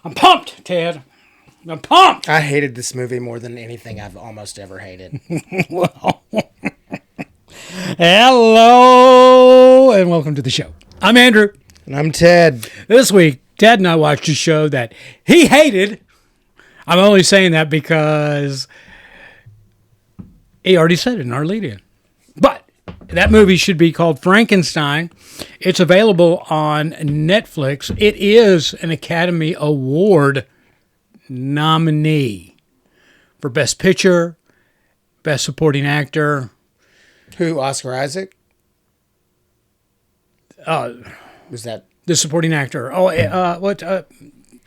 I'm pumped, Ted. I'm pumped. I hated this movie more than anything I've almost ever hated. Well, hello and welcome to the show. I'm Andrew. And I'm Ted. This week, Ted and I watched a show that he hated. I'm only saying that because he already said it in our lead-in. But that movie should be called Frankenstein. It's available on Netflix. It is an Academy Award nominee for Best Picture, Best Supporting Actor. Who, Oscar Isaac? Was that the supporting actor? Oh, what?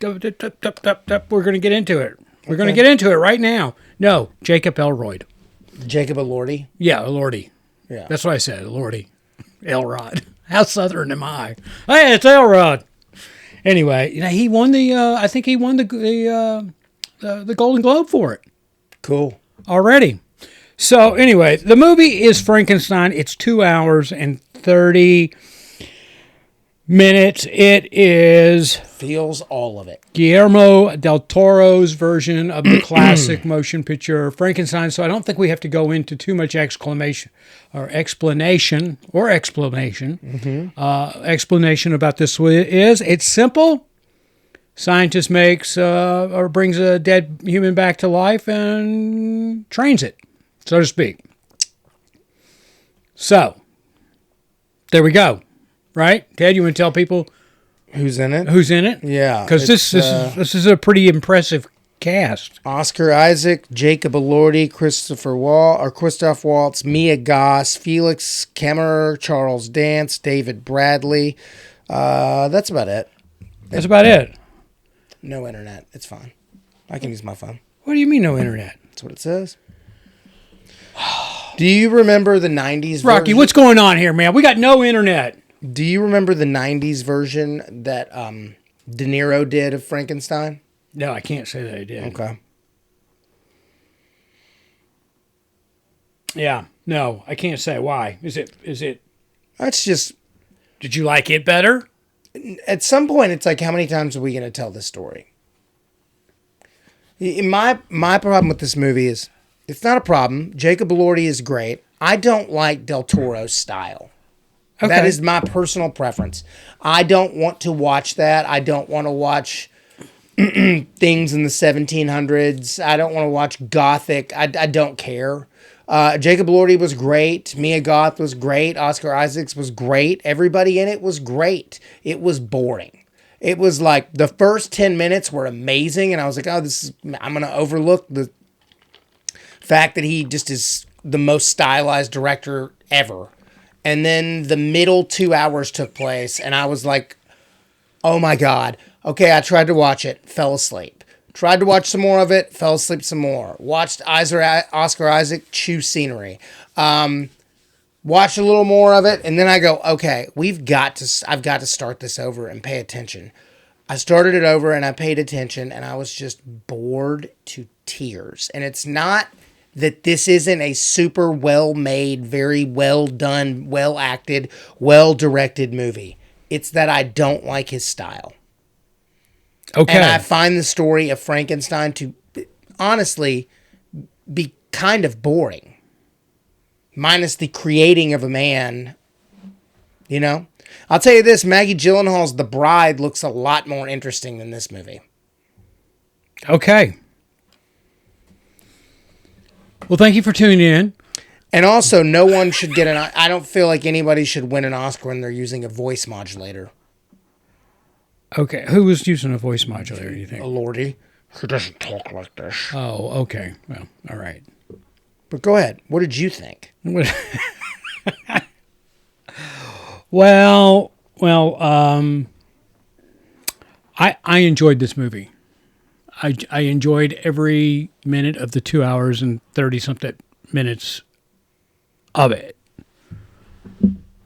We're going to get into it. We're going to get into it right now. No, Jacob Elroyd. Jacob Elordi? Yeah, Elordi. Yeah. That's what I said, Elordi. Elrod. How Southern am I? Hey, it's Elrod. Anyway, he won the. I think he won the Golden Globe for it. Cool. Already. So anyway, the movie is Frankenstein. It's 2 hours and 30 minutes. It is feels all of it. Guillermo del Toro's version of the classic motion picture Frankenstein. So I don't think we have to go into too much explanation explanation about this. It's simple. Scientist makes or brings a dead human back to life and trains it, so to speak. So there we go. Right, Ted? You want to tell people who's in it? Who's in it? Yeah, because this is a pretty impressive cast. Oscar Isaac, Jacob Elordi, Christoph Waltz, Mia Goth, Felix Kammerer, Charles Dance, David Bradley. That's about it. That's about it. No internet. It's fine. I can use my phone. What do you mean no internet? That's what it says. Do you remember the 90s Rocky, version? what's going on here, man? We got no internet. Do you remember the 90s version that De Niro did of Frankenstein? No, I can't say that I did. Okay. Yeah, no, I can't say why. Is it? That's just... Did you like it better? At some point, it's like, how many times are we going to tell this story? My problem with this movie is, it's not a problem. Jacob Elordi is great. I don't like Del Toro's style. Okay. That is my personal preference. I don't want to watch that. I don't want to watch things in the 1700s. I don't want to watch Gothic. I don't care. Jacob Elordi was great. Mia Goth was great. Oscar Isaacs was great. Everybody in it was great. It was boring. It was like the first 10 minutes were amazing, and I was like, I'm going to overlook the fact that he just is the most stylized director ever. And then the middle 2 hours took place, and I was like, oh my God. Okay, I tried to watch it, fell asleep. Tried to watch some more of it, fell asleep some more. Watched Oscar Isaac chew scenery. Watched a little more of it, and then I go, okay, I've got to start this over and pay attention. I started it over, and I paid attention, and I was just bored to tears. And it's not that this isn't a super well-made, very well-done, well-acted, well-directed movie. It's that I don't like his style. Okay. And I find the story of Frankenstein to, honestly, be kind of boring. Minus the creating of a man, I'll tell you this, Maggie Gyllenhaal's The Bride looks a lot more interesting than this movie. Okay. Well, thank you for tuning in. And also, no one should get I don't feel like anybody should win an Oscar when they're using a voice modulator. Okay. Who was using a voice modulator, you think? Elordi. He doesn't talk like this. Oh, okay. Well, all right. But go ahead. What did you think? Well, I enjoyed this movie. I enjoyed every minute of the 2 hours and 30-something minutes of it.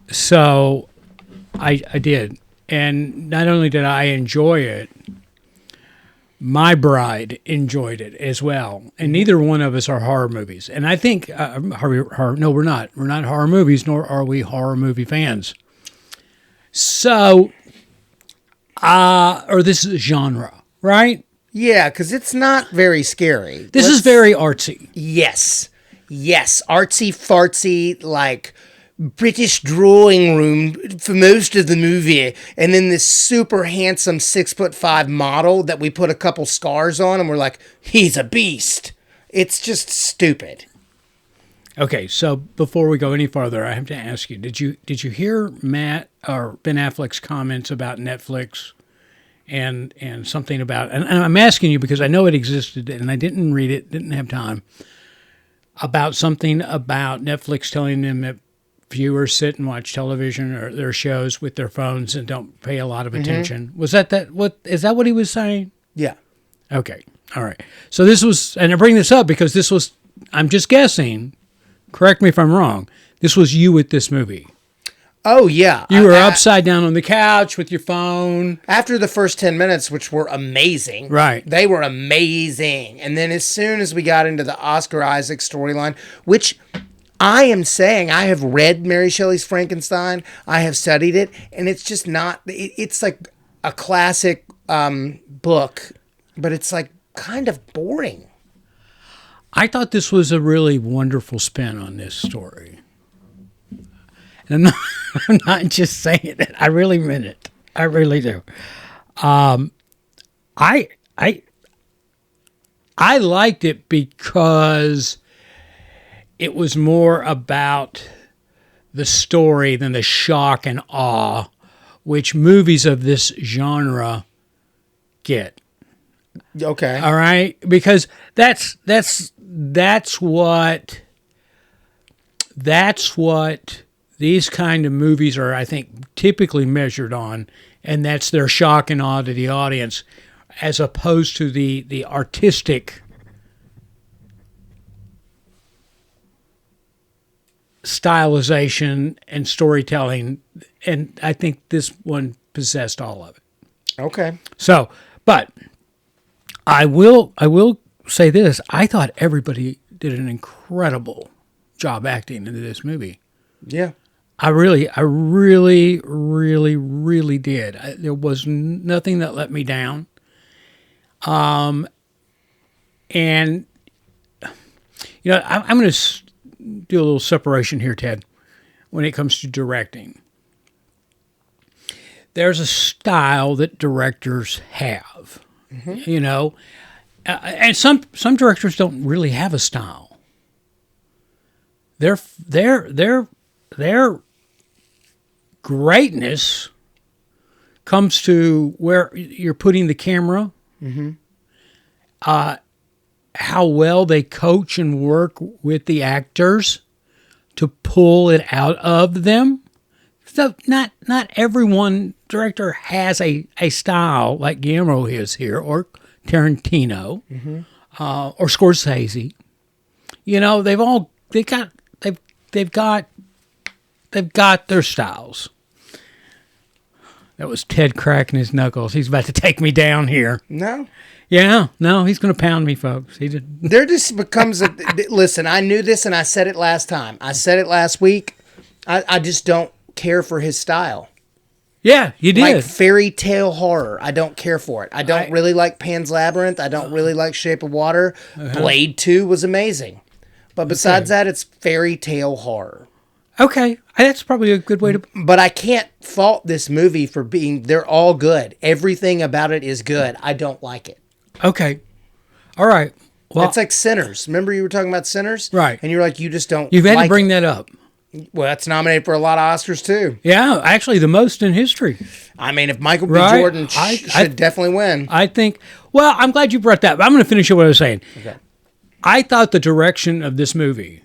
So I did. And not only did I enjoy it, my bride enjoyed it as well. And neither one of us are horror movies. And I think, no, we're not. We're not horror movies, nor are we horror movie fans. So, or this is a genre, right? Yeah, because it's not very scary. This is very artsy. Yes. Yes. Artsy fartsy, like British drawing room for most of the movie. And then this super handsome 6'5" model that we put a couple scars on and we're like, he's a beast. It's just stupid. Okay, so before we go any farther, I have to ask you: Did you hear Matt or Ben Affleck's comments about Netflix and something about? And I'm asking you because I know it existed and I didn't read it, didn't have time. About something about Netflix telling them that viewers sit and watch television or their shows with their phones and don't pay a lot of attention. Was that what is that what he was saying? Yeah. Okay, all right. So this was, and I bring this up because this was. I'm just guessing. Correct me if I'm wrong. This was you with this movie. Oh, yeah. You were upside down on the couch with your phone. After the first 10 minutes, which were amazing. Right. They were amazing. And then as soon as we got into the Oscar Isaac storyline, which I am saying, I have read Mary Shelley's Frankenstein. I have studied it. And it's just not, it's like a classic book, but it's like kind of boring. I thought this was a really wonderful spin on this story. And I'm not just saying it. I really meant it. I really do. I liked it because it was more about the story than the shock and awe which movies of this genre get. Okay. All right, because that's what these kind of movies are, I think, typically measured on, and that's their shock and awe to the audience, as opposed to the artistic stylization and storytelling, and I think this one possessed all of it. Okay. So, but I will say this: I thought everybody did an incredible job acting in this movie. Yeah. I really did. There was nothing that let me down. And you know, I'm going to do a little separation here, Ted, when it comes to directing. There's a style that directors have, you know, and some directors don't really have a style. Their greatness comes to where you're putting the camera, how well they coach and work with the actors to pull it out of them. So not everyone director has a style like Guillermo is here, or Tarantino, or Scorsese. You know, they've got their styles. That was Ted cracking his knuckles. He's about to take me down here. No. Yeah, no, he's going to pound me, folks. He did. There just becomes a... Listen, I knew this and I said it last time. I said it last week. I just don't care for his style. Yeah, you did. Like fairy tale horror. I don't care for it. I don't really like Pan's Labyrinth. I don't really like Shape of Water. Blade 2 was amazing. But besides that, it's fairy tale horror. Okay, that's probably a good way to... But I can't fault this movie for being... They're all good. Everything about it is good. I don't like it. Okay. All right. Well, it's like Sinners. Remember you were talking about Sinners? Right. And you're like, you just don't You've had like to bring it. that up. Well, that's nominated for a lot of Oscars, too. Yeah, actually the most in history. I mean, if Michael B. Jordan should definitely win. I think... Well, I'm glad you brought that. But I'm going to finish up what I was saying. Okay. I thought the direction of this movie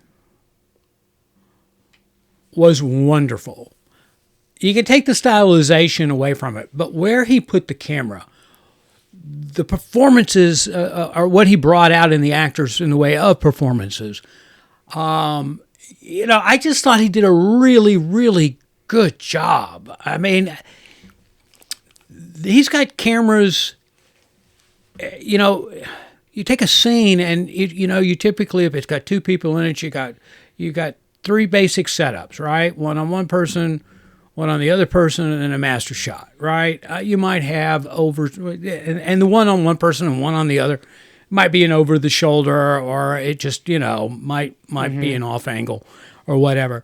was wonderful. You could take the stylization away from it, but where he put the camera, the performances, or what he brought out in the actors in the way of performances, you know, I just thought he did a really, really good job. I mean, he's got cameras, you know, you take a scene and, you typically, if it's got two people in it, you got three basic setups, right? One on one person, one on the other person, and a master shot, right? You might have over, and the one on one person and one on the other might be an over the shoulder, or it just, might be an off angle or whatever.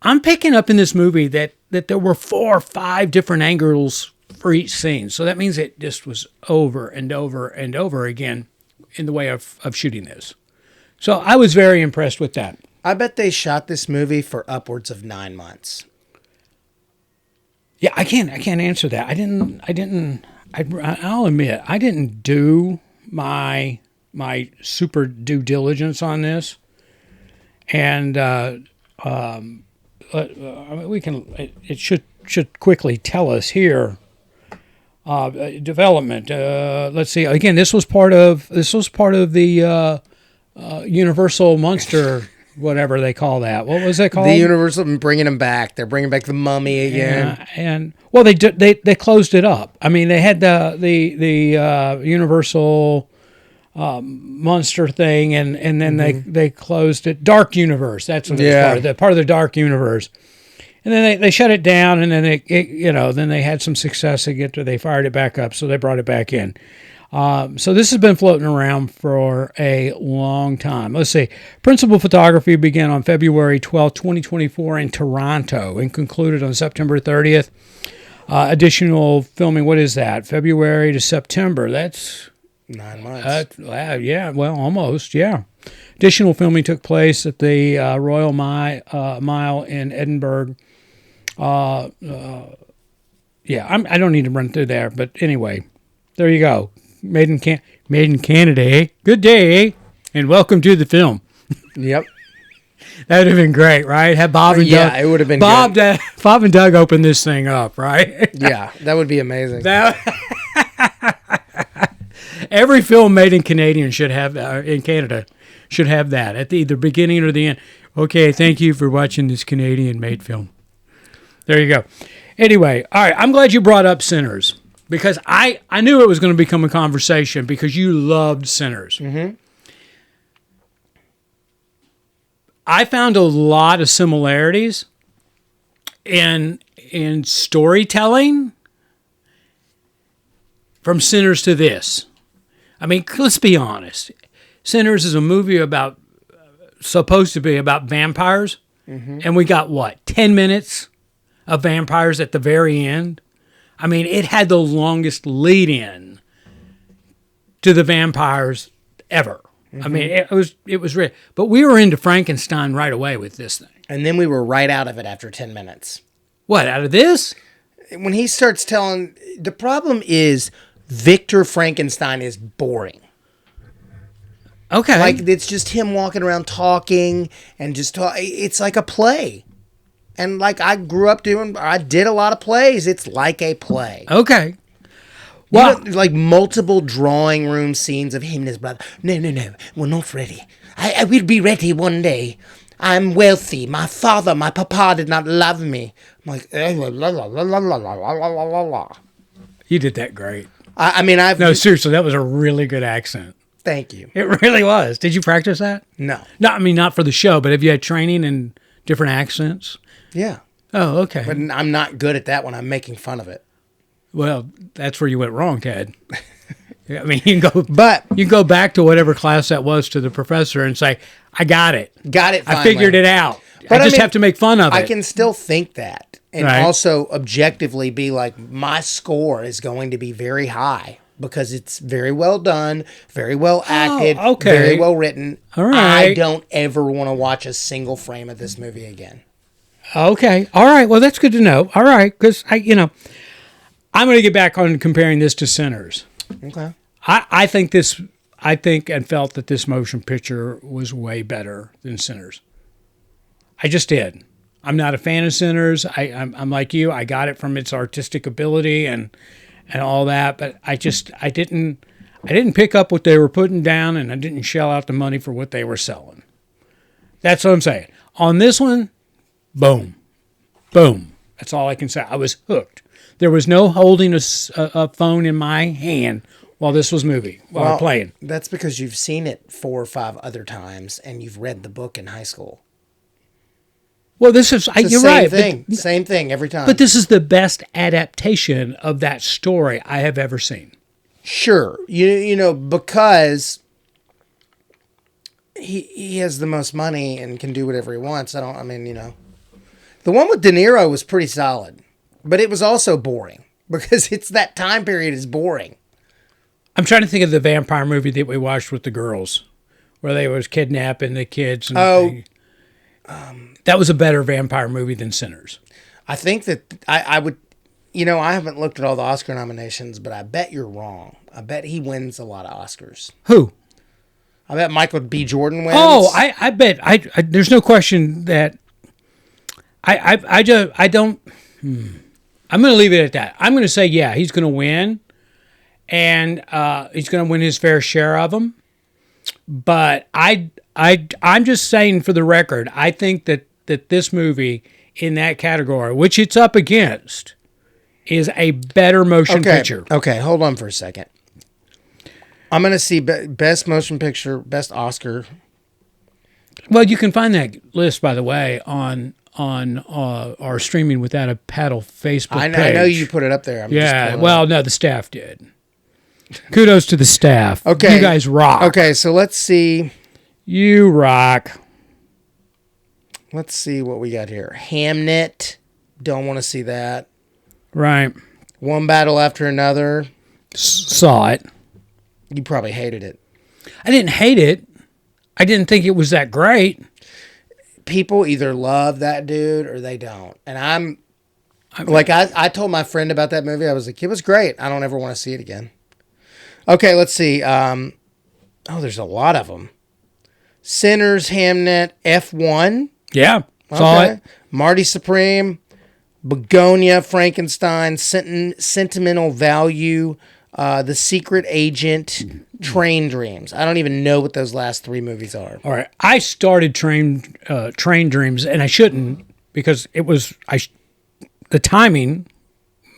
I'm picking up in this movie that there were 4 or 5 different angles for each scene. So that means it just was over and over and over again in the way of shooting this. So I was very impressed with that. I bet they shot this movie for upwards of 9 months. Yeah, I can't answer that. I'll admit, I didn't do my super due diligence on this. And we can. It should quickly tell us here. Development. Let's see. Again, this was part of the Universal Monster, whatever they call that. What was that called? The Universal bringing them back. They're bringing back the Mummy again. And well, they closed it up. I mean, they had the Universal monster thing, and then they closed it. Dark Universe. That's what it was part of the Dark Universe. And then they shut it down, and then then they had some success. They fired it back up, so they brought it back in. So this has been floating around for a long time. Let's see. Principal photography began on February 12, 2024 in Toronto and concluded on September 30th. Additional filming, what is that? February to September. That's 9 months. Almost, yeah. Additional filming took place at the Royal Mile in Edinburgh. I don't need to run through there, but anyway, there you go. Made in Canada, eh? Good day, eh? And welcome to the film. Yep. That would have been great, right? Have Bob and Doug. Yeah, it would have been Bob and Doug open this thing up, right? Yeah, that would be amazing. Every film made in Canada should have that at the beginning or the end. Okay, thank you for watching this Canadian-made film. There you go. Anyway, all right, I'm glad you brought up Sinners because I knew it was going to become a conversation because you loved Sinners. Mm-hmm. I found a lot of similarities in storytelling from Sinners to this. I mean, let's be honest. Sinners is a movie supposed to be about vampires, and we got 10 minutes of vampires at the very end. I mean, it had the longest lead-in to the vampires ever. I mean, it was real. But we were into Frankenstein right away with this thing. And then we were right out of it after 10 minutes. What, out of this? When he starts telling... The problem is Victor Frankenstein is boring. Okay. Like, it's just him walking around talking and just talk. It's like a play. And like I did a lot of plays. It's like a play. Okay. Well, like multiple drawing room scenes of him and his brother. No. We're not ready. I will be ready one day. I'm wealthy. My papa did not love me. I'm like, la, la, la, la, la, la, la, la, la. You did that great. No, seriously, that was a really good accent. Thank you. It really was. Did you practice that? No. No, I mean, not for the show, but have you had training in different accents? Yeah. Oh, okay. But I'm not good at that when I'm making fun of it. Well, that's where you went wrong, Ted. I mean, you can go back to whatever class that was to the professor and say, I got it. Got it finally. I figured it out. But I have to make fun of it. I can still think that and also objectively be like, my score is going to be very high because it's very well done, very well acted, very well written. All right. I don't ever want to watch a single frame of this movie again. Okay. All right. Well, that's good to know. All right. Because, I'm going to get back on comparing this to Sinners. Okay. I think and felt that this motion picture was way better than Sinners. I just did. I'm not a fan of Sinners. I'm like you. I got it from its artistic ability and all that, but I didn't pick up what they were putting down, and I didn't shell out the money for what they were selling. That's what I'm saying. On this one, boom. That's all I can say. I was hooked. There was no holding a phone in my hand while this was while playing. That's because you've seen it 4 or 5 other times, and you've read the book in high school. Well, this is It's the you're same right. thing. Same thing every time. But this is the best adaptation of that story I have ever seen. Sure, you know, because he has the most money and can do whatever he wants. I mean, you know, the one with De Niro was pretty solid, but it was also boring because it's that time period is boring. I'm trying to think of the vampire movie that we watched with the girls, where they was kidnapping the kids. And that was a better vampire movie than Sinners. I think that I would, you know, I haven't looked at all the Oscar nominations, but I bet you're wrong. I bet he wins a lot of Oscars. Who? I bet Michael B. Jordan wins. Oh, I bet. There's no question that I don't. I'm going to leave it at that. I'm going to say, yeah, he's going to win, and he's going to win his fair share of them. But I'm just saying for the record, I think that this movie in that category, which it's up against, is a better motion picture. Okay, hold on for a second. I'm going to see best motion picture, best Oscar. Well, you can find that list, by the way, on our Streaming Without a Paddle Facebook page. I know you put it up there. No, the staff did. Kudos to the staff. Okay. You guys rock. Okay, so let's see. You rock. Let's see what we got here. Hamnet. Don't want to see that. Right. One Battle After Another. Saw it. You probably hated it. I didn't hate it. I didn't think it was that great. People either love that dude or they don't. And I told my friend about that movie. I was like, it was great. I don't ever want to see it again. Okay, let's see. There's a lot of them. Sinners, Hamnet, F1. Yeah, saw it. Marty Supreme, Begonia, Frankenstein, Sentimental Value, The Secret Agent, Train Dreams. I don't even know what those last three movies are. All right, I started Train Dreams, and I shouldn't because it was the timing.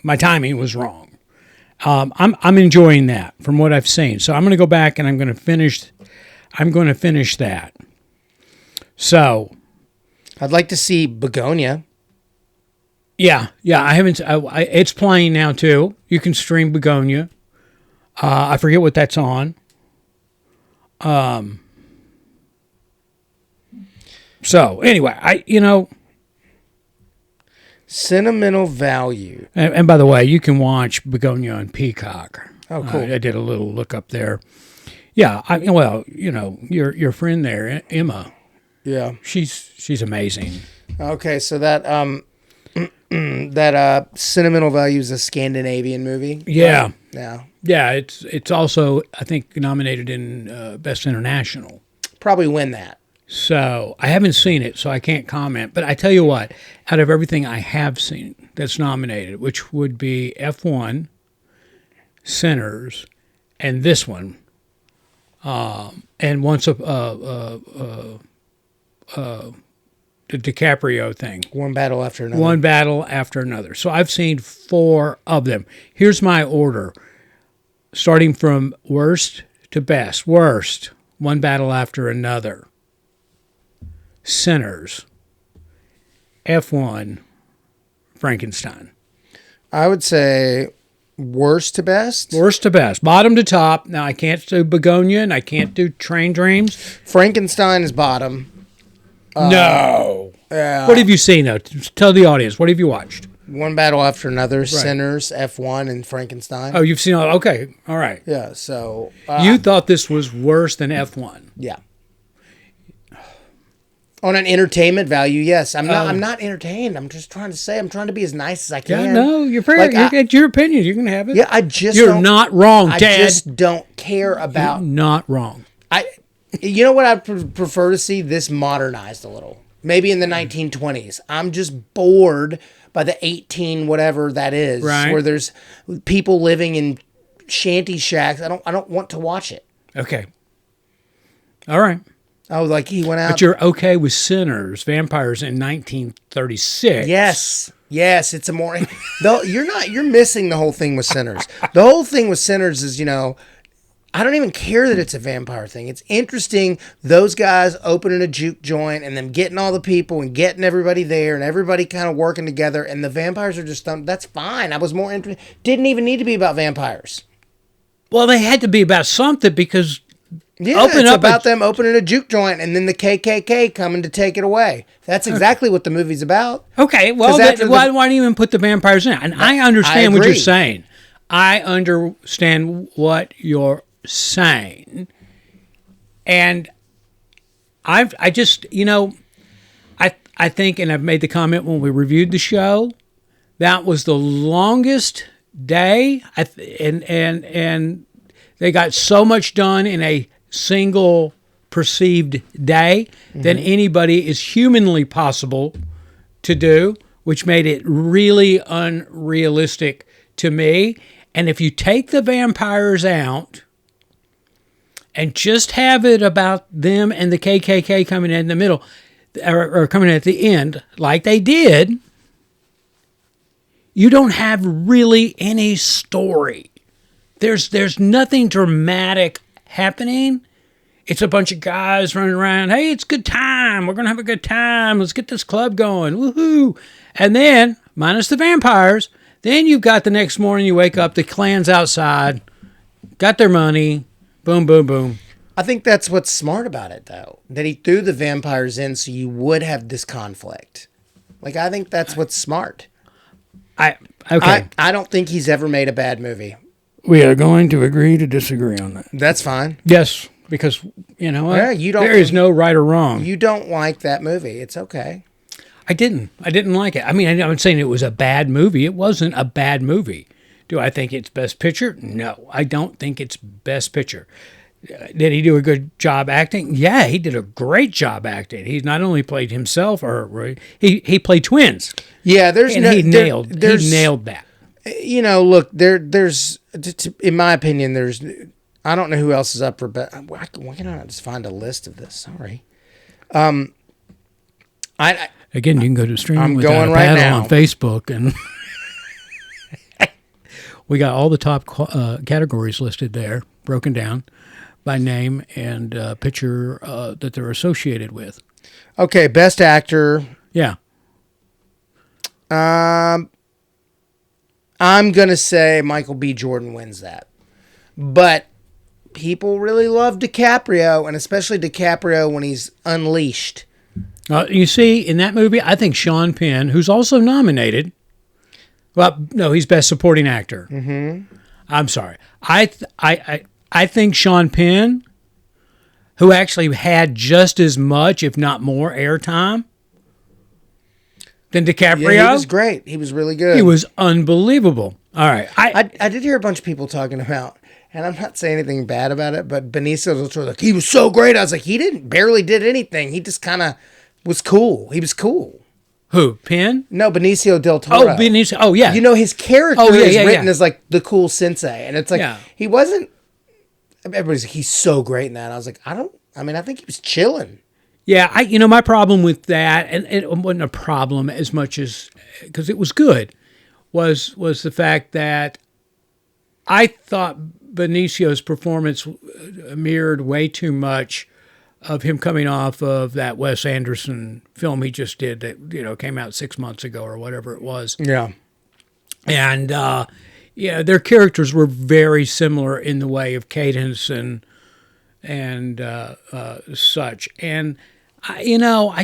My timing was wrong. I'm enjoying that from what I've seen, so I'm going to go back and I'm going to finish that. So, I'd like to see Begonia. Yeah. I haven't. It's playing now too. You can stream Begonia. I forget what that's on. So anyway, Sentimental Value. And by the way, you can watch Begonia on Peacock. Oh, cool. I did a little look up there. Yeah. Your friend there, Emma. Yeah. She's amazing. Okay, so that that Sentimental Value is a Scandinavian movie. Yeah. Right? Yeah. Yeah, it's also, I think, nominated in Best International. Probably win that. So I haven't seen it, so I can't comment. But I tell you what, out of everything I have seen that's nominated, which would be F1, Sinners, and this one, and once the DiCaprio thing. One Battle After Another. One Battle After Another. So I've seen 4 of them. Here's my order. Starting from worst to best. Worst, One Battle After Another. Sinners. F1. Frankenstein. I would say worst to best. Worst to best. Bottom to top. Now, I can't do Begonia and I can't do Train Dreams. Frankenstein is bottom. No. What have you seen, though? Tell the audience. What have you watched? One Battle After Another, Sinners, F1, and Frankenstein. Oh, you've seen all. Okay. All right. Yeah, so... you thought this was worse than F1. Yeah. On an entertainment value, yes. I'm not entertained. I'm just trying to say, I'm trying to be as nice as I can. Yeah, no, you're fair. It's your opinion. You can have it. Yeah, I just You're not wrong, Dad. I just don't care about... You're not wrong. You know what I prefer to see? This modernized a little. Maybe in the 1920s. I'm just bored by the 18 whatever that is, right, where there's people living in shanty shacks. I don't want to watch it. Okay. All right. Oh, like he went out. But you're okay with Sinners, vampires in 1936. Yes, it's a more... You're missing the whole thing with Sinners. The whole thing with Sinners is, I don't even care that it's a vampire thing. It's interesting, those guys opening a juke joint and them getting all the people and getting everybody there and everybody kind of working together, and the vampires are just that's fine. I was more interested. Didn't even need to be about vampires. Well, they had to be about something because it's about them opening a juke joint and then the KKK coming to take it away. That's exactly what the movie's about. Okay, well, why don't you even put the vampires in? And I understand what you're saying. I understand what you're saying. And I just, I think, and I've made the comment when we reviewed the show, that was the longest day, and they got so much done in a single perceived day than anybody is humanly possible to do, which made it really unrealistic to me. And if you take the vampires out and just have it about them and the KKK coming in the middle, or coming at the end, like they did, you don't have really any story. There's nothing dramatic happening. It's a bunch of guys running around. Hey, it's a good time. We're going to have a good time. Let's get this club going. Woohoo. And then, minus the vampires, then you've got the next morning, you wake up, the clan's outside, got their money, boom, boom, boom. I think that's what's smart about it, though, that he threw the vampires in so you would have this conflict. Like, I think that's what's smart. I don't think he's ever made a bad movie. We are going to agree to disagree on that. That's fine. Yes, because, there is no right or wrong. You don't like that movie. It's okay. I didn't like it. I mean, I'm saying it was a bad movie. It wasn't a bad movie. Do I think it's Best Picture? No, I don't think it's Best Picture. Did he do a good job acting? Yeah, he did a great job acting. He not only played himself, or he played twins. Yeah, he nailed that. Look, there's in my opinion, I don't know who else is up for best. Why can't I just find a list of this? Sorry. Again, you can go to I'm going right now on Facebook, and we got all the top categories listed there, broken down by name and picture that they're associated with. Okay, Best Actor. Yeah. I'm going to say Michael B. Jordan wins that. But people really love DiCaprio, and especially DiCaprio when he's unleashed. You see, in that movie, I think Sean Penn, who's also nominated, well, no, he's Best Supporting Actor. Mm-hmm. I'm sorry. I think Sean Penn, who actually had just as much, if not more, airtime than DiCaprio. Yeah, he was great. He was really good. He was unbelievable. All right. I did hear a bunch of people talking about, and I'm not saying anything bad about it, but Benicio del Toro, like, he was so great. I was like, he barely did anything. He just kind of was cool. He was cool. Who? Penn? No, Benicio del Toro. Oh, Benicio. Oh, yeah. His character is written as like the cool sensei, and it's like he wasn't. Everybody's like, he's so great in that. I was like, I think he was chilling. Yeah, my problem with that, and it wasn't a problem as much as, because it was good, was the fact that I thought Benicio's performance mirrored way too much of him coming off of that Wes Anderson film he just did that, came out 6 months ago or whatever it was. Yeah. And, their characters were very similar in the way of cadence and such. And, I didn't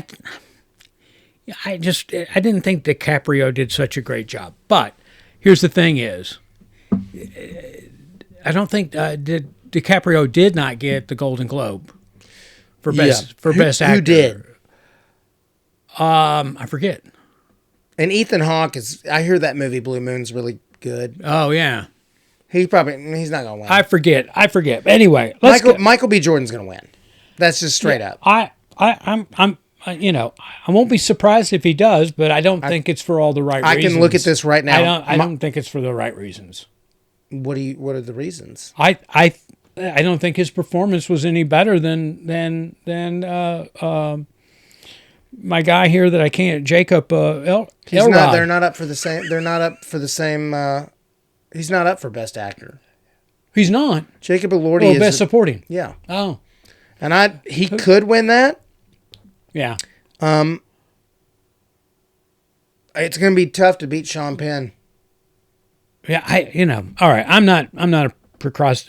think DiCaprio did such a great job. But here's the thing is, I don't think DiCaprio did not get the Golden Globe for best actor. Who did? I forget. And Ethan Hawke I hear that movie Blue Moon's really good. Oh yeah. He's not gonna win. I forget. Anyway, Michael B. Jordan's gonna win. That's just straight up. I won't be surprised if he does, but I don't think it's for all the right reasons. I can look at this right now. I don't think it's for the right reasons. What are the reasons? I don't think his performance was any better than my guy here that I can't, Jacob Elordi. They're not up for the same. They're not up for the same. He's not up for Best Actor. He's not. Jacob Elordi Oh, is best supporting. yeah, Oh, and he could win that. yeah. It's going to be tough to beat Sean Penn. Yeah, all right. I'm not a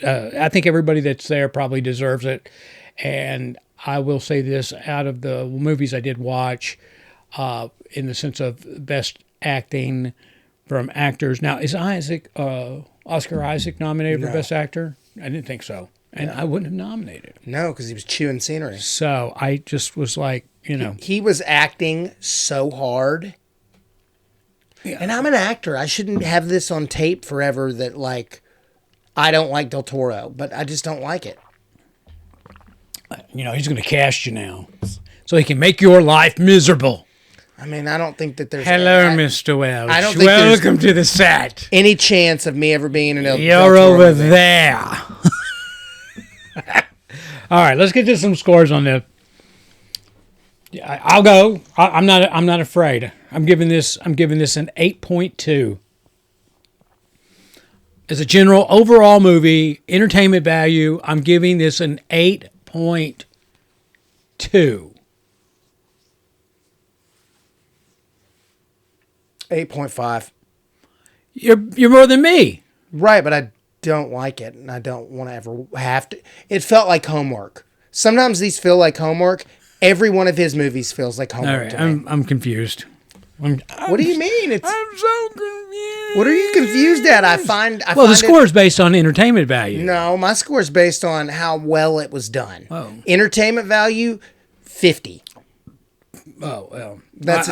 I think everybody that's there probably deserves it. And I will say this, out of the movies I did watch, in the sense of best acting from actors. Now, is Oscar Isaac nominated for best actor? I didn't think so. And I wouldn't have nominated him. No, because he was chewing scenery. So I just was like, He was acting so hard. Yeah. And I'm an actor. I shouldn't have this on tape forever that, like, I don't like Del Toro, but I just don't like it. He's going to cast you now so he can make your life miserable. I mean, I don't think that there's... Hello, Mr. Welch. I don't think Welcome to the set. Any chance of me ever being in a... You're over there. All right, let's get to some scores on this. I'll go. I'm not afraid. I'm giving this an 8.2. As a general overall movie, entertainment value, I'm giving this an 8.2. 8.5. You're more than me. Right, but I don't like it, and I don't want to ever have to. It felt like homework. Sometimes these feel like homework. Every one of his movies feels like homework. All right, to me. I'm confused. What do you mean? I'm so confused. What are you confused at? I find the score is based on entertainment value. No, my score is based on how well it was done. Oh. Entertainment value, 50. Oh well, That's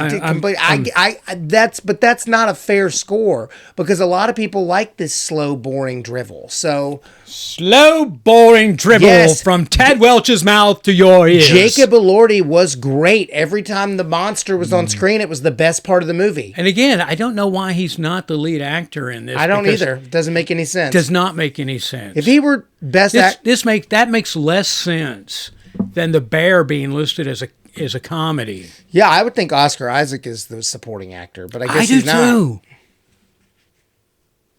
but that's not a fair score because a lot of people like this slow, boring drivel. So slow, boring drivel from Ted Welch's mouth to your ears. Jacob Elordi was great. Every time the monster was on screen, it was the best part of the movie. And again, I don't know why he's not the lead actor in this. I don't either. It doesn't make any sense. Does not make any sense. If he were best actor, that makes less sense than The Bear being listed as a comedy. Yeah, I would think Oscar Isaac is the supporting actor, but I guess he's not.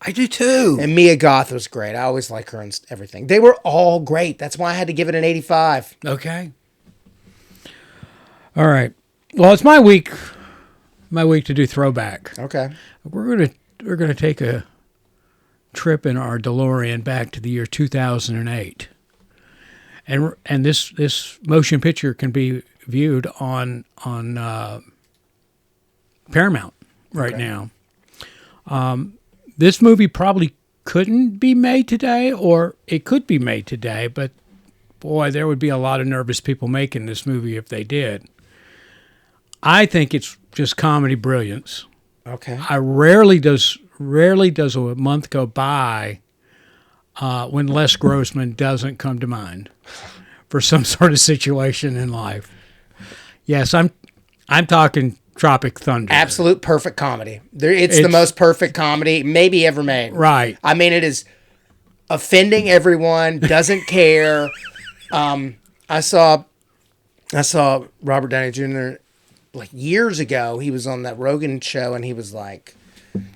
I do too. And Mia Goth was great. I always like her and everything. They were all great. That's why I had to give it an 85. Okay. All right. Well, it's my week to do throwback. Okay. We're gonna take a trip in our DeLorean back to the year 2008. And this motion picture can be viewed on Paramount right now. This movie probably couldn't be made today, or it could be made today, but boy, there would be a lot of nervous people making this movie if they did. I think it's just comedy brilliance. Okay. Rarely does a month go by when Les Grossman doesn't come to mind for some sort of situation in life. Yes, I'm talking Tropic Thunder. Absolute perfect comedy. It's the most perfect comedy maybe ever made. Right. I mean, it is offending everyone, doesn't care. I saw Robert Downey Jr. like years ago. He was on that Rogan show, and he was like,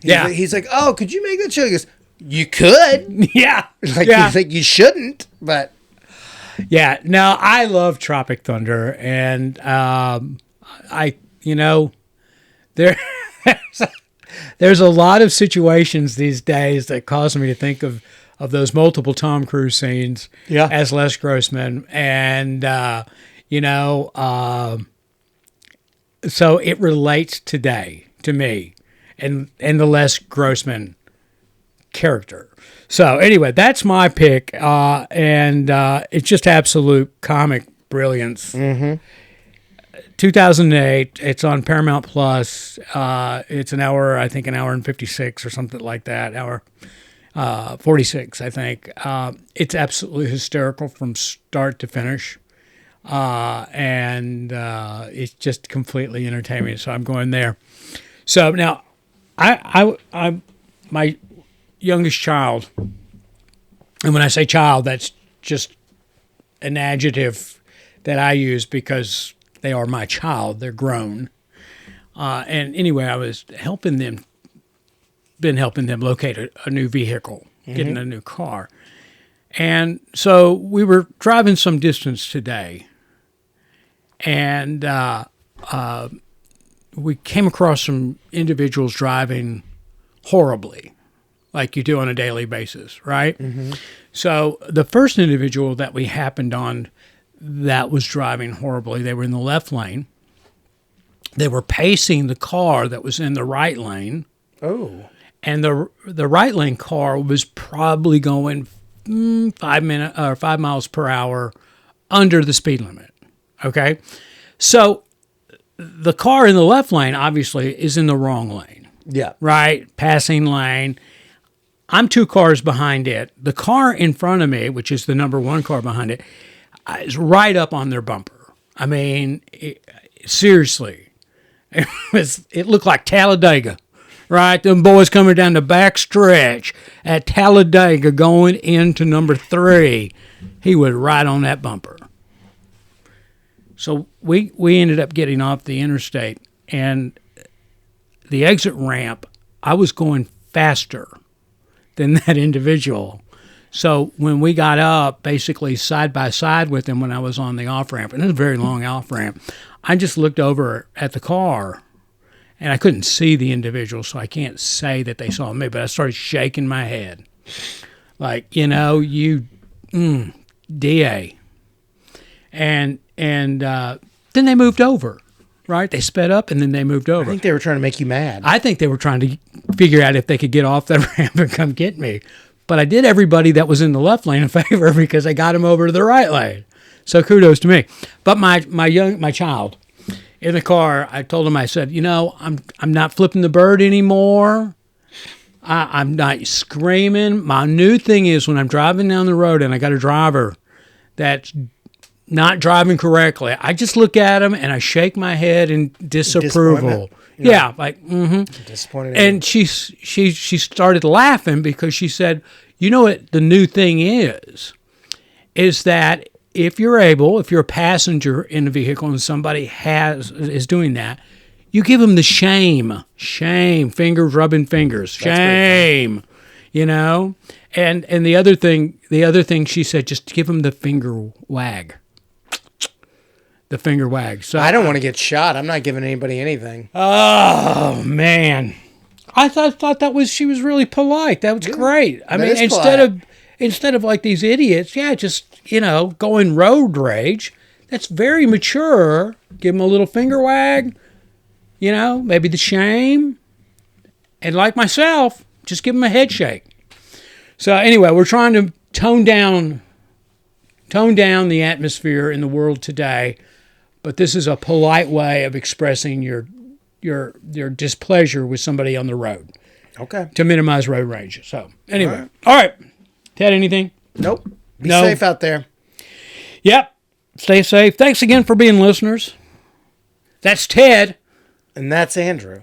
he's like, oh, could you make that show? He goes, you could. Yeah. Like you shouldn't, but. Yeah, no, I love Tropic Thunder, and there's a lot of situations these days that cause me to think of those multiple Tom Cruise scenes as Les Grossman, and so it relates today to me, and the Les Grossman character. So anyway, that's my pick, and it's just absolute comic brilliance. Mm-hmm. 2008. It's on Paramount Plus. It's an hour and 56 or something like that. Hour 46, I think. It's absolutely hysterical from start to finish, and it's just completely entertaining. So I'm going there. So now, I my youngest child, and when I say child, that's just an adjective that I use because they are my child. They're grown. And anyway, I was been helping them locate a new vehicle, getting a new car. And so we were driving some distance today, and we came across some individuals driving horribly, like you do on a daily basis, right? Mm-hmm. So the first individual that we happened on that was driving horribly, they were in the left lane. They were pacing the car that was in the right lane. Oh. And the right lane car was probably going 5 miles per hour under the speed limit. Okay? So the car in the left lane obviously is in the wrong lane. Yeah. Right? Passing lane. I'm 2 cars behind it. The car in front of me, which is the number 1 car behind it, is right up on their bumper. I mean, seriously. It looked like Talladega, right? Them boys coming down the back stretch at Talladega going into number 3. He was right on that bumper. So we ended up getting off the interstate, and the exit ramp, I was going faster than that individual. So when we got up, basically side by side with him when I was on the off-ramp, and it was a very long off-ramp, I just looked over at the car, and I couldn't see the individual, so I can't say that they saw me, but I started shaking my head. Like, DA. And then they moved over, right? They sped up, and then they moved over. I think they were trying to make you mad. I think they were trying to figure out if they could get off that ramp and come get me. But I did everybody that was in the left lane a favor because I got him over to the right lane. So kudos to me. But my child in the car, I told him, I said, I'm not flipping the bird anymore. I'm not screaming. My new thing is when I'm driving down the road and I got a driver that's not driving correctly, I just look at him and I shake my head in disapproval. Yeah, like, Disappointed. And she started laughing because she said, what the new thing is that if you're a passenger in a vehicle and somebody is doing that, you give them the shame, fingers rubbing fingers, shame, And the other thing she said, just give them the finger wag. The finger wag. So I don't want to get shot. I'm not giving anybody anything. Oh man, I thought she was really polite. That was great. I mean, instead of like these idiots, just going road rage. That's very mature. Give them a little finger wag. Maybe the shame, and like myself, just give them a head shake. So anyway, we're trying to tone down the atmosphere in the world today. But this is a polite way of expressing your displeasure with somebody on the road. Okay. To minimize road rage. So, anyway. All right. Ted, anything? Nope. Be safe out there. Yep. Stay safe. Thanks again for being listeners. That's Ted. And that's Andrew.